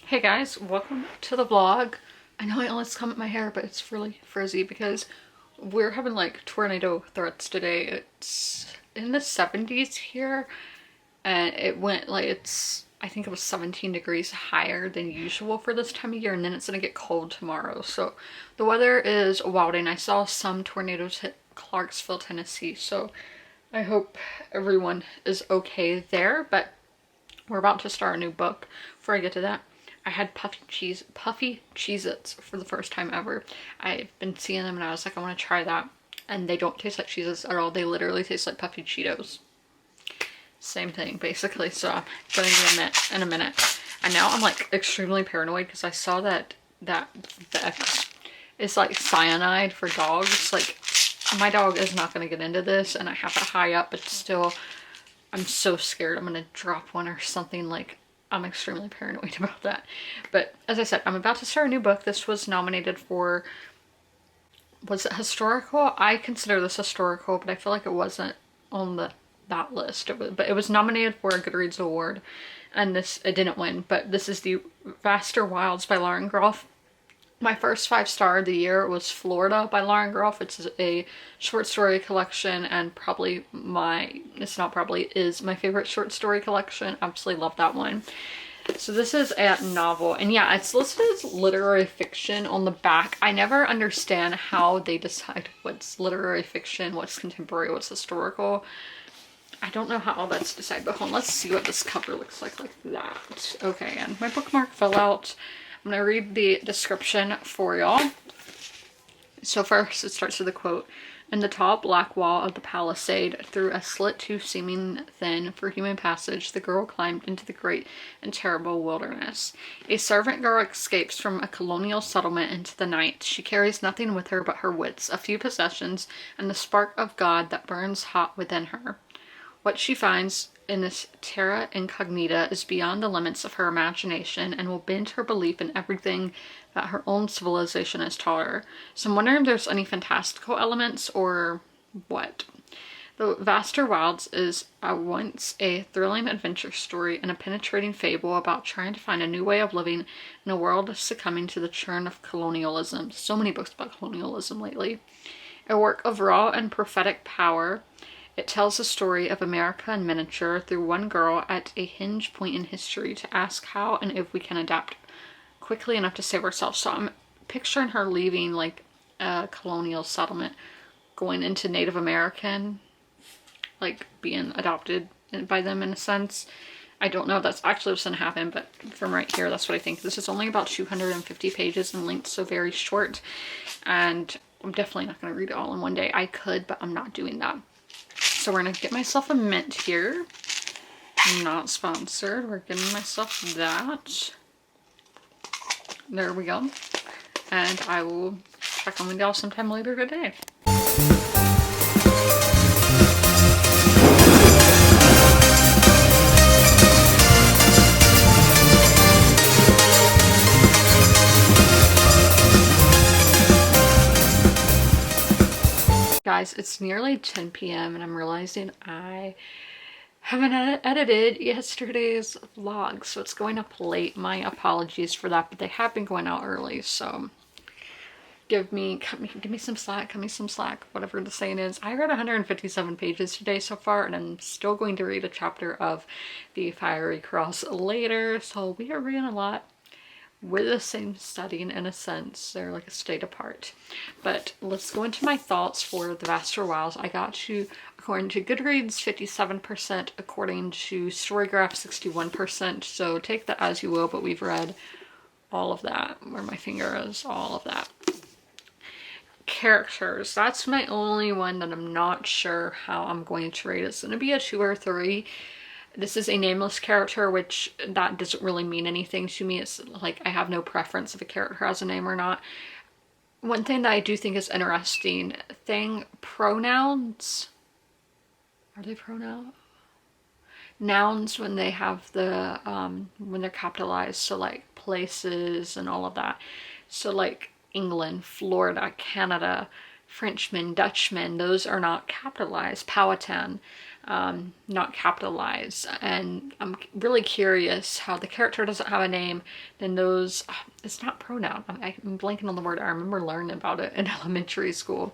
Hey guys, welcome to the vlog. I know I always comment my hair, but it's really frizzy because we're having like tornado threats today. It's in the 70s here and it went like I think it was 17 degrees higher than usual for this time of year, and then it's gonna get cold tomorrow. So the weather is wild and I saw some tornadoes hit Clarksville, Tennessee. So I hope everyone is okay there, but we're about to start a new book. Before I get to that, I had puffy Cheez-Its for the first time ever. I've been seeing them and I was like, I want to try that. And they don't taste like Cheez-Its at all. They literally taste like puffy Cheetos. Same thing, basically. So I'm going to in a minute. And now I'm like extremely paranoid because I saw that Vex is like cyanide for dogs. Like, my dog is not going to get into this and I have it high up, but still, I'm so scared I'm gonna drop one or something. Like, I'm extremely paranoid about that. But as I said, I'm about to start a new book. This was nominated for, was it historical? I consider this historical, but I feel like it wasn't on that list. But it was nominated for a Goodreads award, and it didn't win. But this is the Vaster Wilds by Lauren Groff. My first 5-star of the year was Florida by Lauren Groff. It's a short story collection and is my favorite short story collection. Absolutely love that one. So this is a novel, and yeah, it's listed as literary fiction on the back. I never understand how they decide what's literary fiction, what's contemporary, what's historical. I don't know how all that's decided, but hold on, let's see what this cover looks like that. Okay, and my bookmark fell out. I'm gonna read the description for y'all. So first, it starts with a quote. In the tall black wall of the palisade, through a slit too seeming thin for human passage, the girl climbed into the great and terrible wilderness. A servant girl escapes from a colonial settlement into the night. She carries nothing with her but her wits, a few possessions, and the spark of God that burns hot within her. What she finds in this terra incognita is beyond the limits of her imagination and will bend her belief in everything that her own civilization has taught her. So I'm wondering if there's any fantastical elements or what. The Vaster Wilds is once a thrilling adventure story and a penetrating fable about trying to find a new way of living in a world succumbing to the churn of colonialism. So many books about colonialism lately. A work of raw and prophetic power. It tells the story of America in miniature through one girl at a hinge point in history to ask how and if we can adapt quickly enough to save ourselves. So I'm picturing her leaving like a colonial settlement, going into Native American, like being adopted by them in a sense. I don't know if that's actually what's going to happen, but from right here, that's what I think. This is only about 250 pages in length, so very short. And I'm definitely not going to read it all in one day. I could, but I'm not doing that. So we're gonna get myself a mint here. Not sponsored. We're getting myself that. There we go. And I will check on with y'all sometime later today. Guys, it's nearly 10 p.m. and I'm realizing I haven't edited yesterday's vlog, so it's going up late. My apologies for that, but they have been going out early, so give me some slack, cut me some slack, whatever the saying is. I read 157 pages today so far, and I'm still going to read a chapter of The Fiery Cross later, so we are reading a lot. We're the same studying in a sense. They're like a state apart. But let's go into my thoughts for The Vaster Wilds. I got to, according to Goodreads, 57%, according to Storygraph, 61%. So take that as you will, but we've read all of that. Where my finger is, all of that. Characters. That's my only one that I'm not sure how I'm going to rate. It's going to be a 2 or 3. This is a nameless character, which that doesn't really mean anything to me. It's like I have no preference if a character has a name or not. One thing that I do think is interesting pronouns. Are they pronouns? Nouns when they have the, when they're capitalized. So like places and all of that. So like England, Florida, Canada, Frenchman, Dutchman, those are not capitalized. Powhatan. not capitalized. And I'm really curious how the character doesn't have a name, then those, it's not pronoun. I'm blanking on the word. I remember learning about it in elementary school.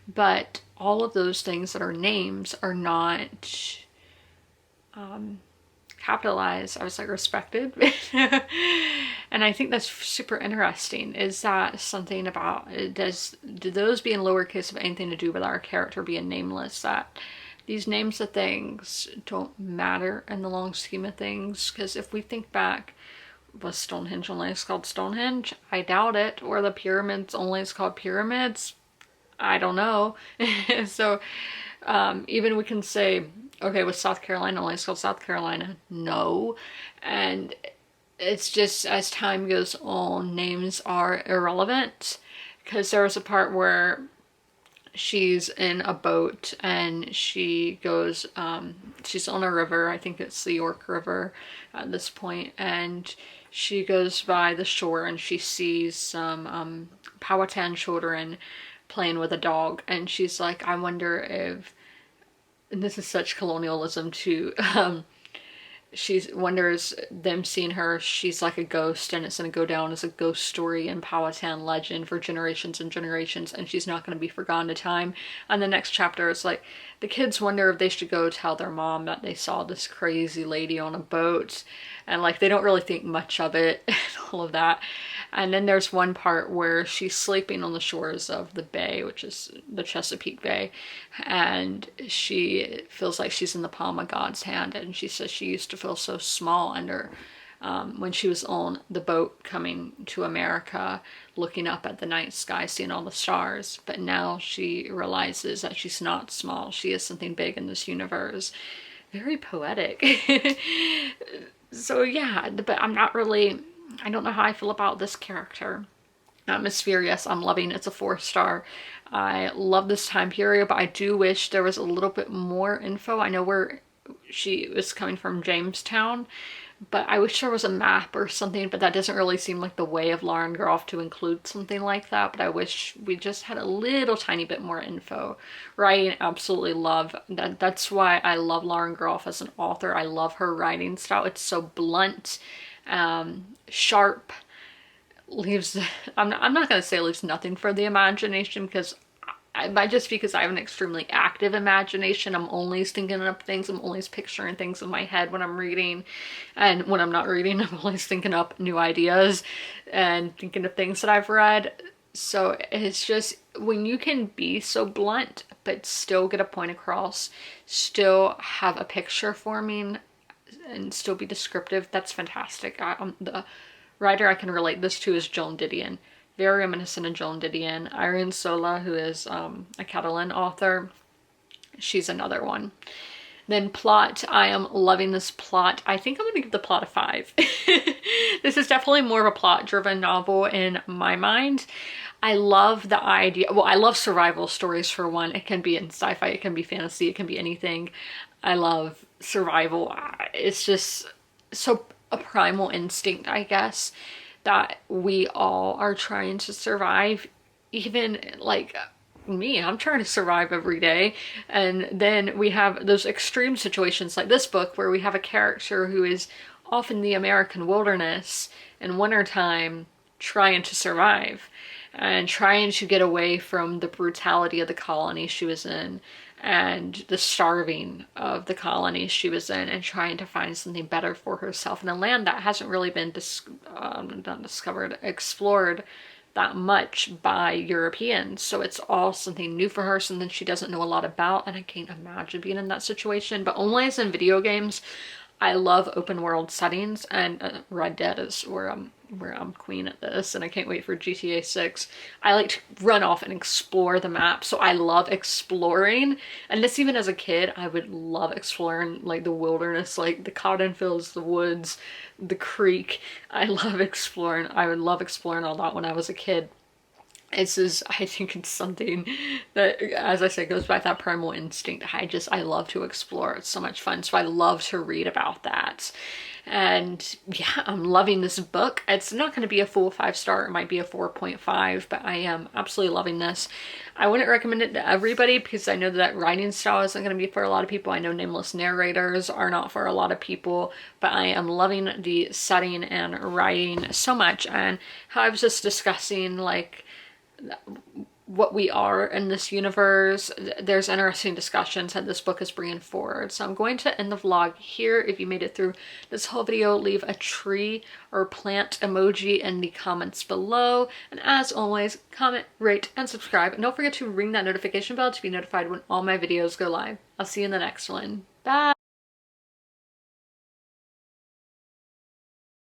But all of those things that are names are not capitalized. I was like, respected. And I think that's super interesting. Is that something about, do those being lowercase have anything to do with our character being nameless? That these names of things don't matter in the long scheme of things? Because if we think back, was Stonehenge only called Stonehenge? I doubt it. Or the pyramids only called pyramids? I don't know. So even we can say, okay, was South Carolina only called South Carolina? No. And it's just, as time goes on, names are irrelevant. Because there was a part where she's in a boat and she goes, she's on a river, I think it's the York River at this point, and she goes by the shore and she sees some Powhatan children playing with a dog, and she's like, I wonder if, and this is such colonialism too, she wonders them seeing her, she's like a ghost, and it's going to go down as a ghost story in Powhatan legend for generations and generations, and she's not going to be forgotten to time. And the next chapter is like, the kids wonder if they should go tell their mom that they saw this crazy lady on a boat, and like they don't really think much of it and all of that. And then there's one part where she's sleeping on the shores of the bay, which is the Chesapeake Bay, and she feels like she's in the palm of God's hand, and she says she used to feel so small under when she was on the boat coming to America, looking up at the night sky, seeing all the stars. But now she realizes that she's not small. She is something big in this universe. Very poetic. So yeah, but I'm not really, I don't know how I feel about this character. Mysterious, I'm loving. It's a 4-star. I love this time period, but I do wish there was a little bit more info. I know where she was coming from, Jamestown, but I wish there was a map or something, but that doesn't really seem like the way of Lauren Groff to include something like that. But I wish we just had a little tiny bit more info. Writing, absolutely love that. That's why I love Lauren Groff as an author. I love her writing style. It's so blunt, sharp, leaves, I'm not going to say leaves nothing for the imagination, because just because I have an extremely active imagination, I'm always thinking of things, I'm always picturing things in my head when I'm reading, and when I'm not reading, I'm always thinking up new ideas and thinking of things that I've read. So it's just, when you can be so blunt but still get a point across, still have a picture forming, and still be descriptive, that's fantastic. The writer I can relate this to is Joan Didion. Very reminiscent of Joan Didion. Irene Sola, who is a Catalan author, she's another one. Then plot, I am loving this plot. I think I'm going to give the plot a 5. This is definitely more of a plot-driven novel in my mind. I love the idea, well, I love survival stories for one. It can be in sci-fi, it can be fantasy, it can be anything. I love survival. It's just so a primal instinct, I guess, that we all are trying to survive. Even like me, I'm trying to survive every day. And then we have those extreme situations like this book, where we have a character who is off in the American wilderness in wintertime trying to survive and trying to get away from the brutality of the colony she was in and the starving of the colony she was in, and trying to find something better for herself in a land that hasn't really been explored that much by Europeans. So it's all something new for her, something she doesn't know a lot about, and I can't imagine being in that situation. But only as in video games. I love open world settings, and Red Dead is where I'm queen at this, and I can't wait for GTA 6. I like to run off and explore the map, so I love exploring. And this, even as a kid, I would love exploring like the wilderness, like the cotton fields, the woods, the creek. I love exploring. I would love exploring all that when I was a kid. This is, I think it's something that, as I said, goes by that primal instinct. I love to explore. It's so much fun. So I love to read about that. And yeah, I'm loving this book. It's not going to be a full 5-star. It might be a 4.5, but I am absolutely loving this. I wouldn't recommend it to everybody because I know that writing style isn't going to be for a lot of people. I know nameless narrators are not for a lot of people, but I am loving the setting and writing so much. And how I was just discussing like what we are in this universe. There's interesting discussions that this book is bringing forward. So I'm going to end the vlog here. If you made it through this whole video, leave a tree or plant emoji in the comments below. And as always, comment, rate, and subscribe. And don't forget to ring that notification bell to be notified when all my videos go live. I'll see you in the next one. Bye!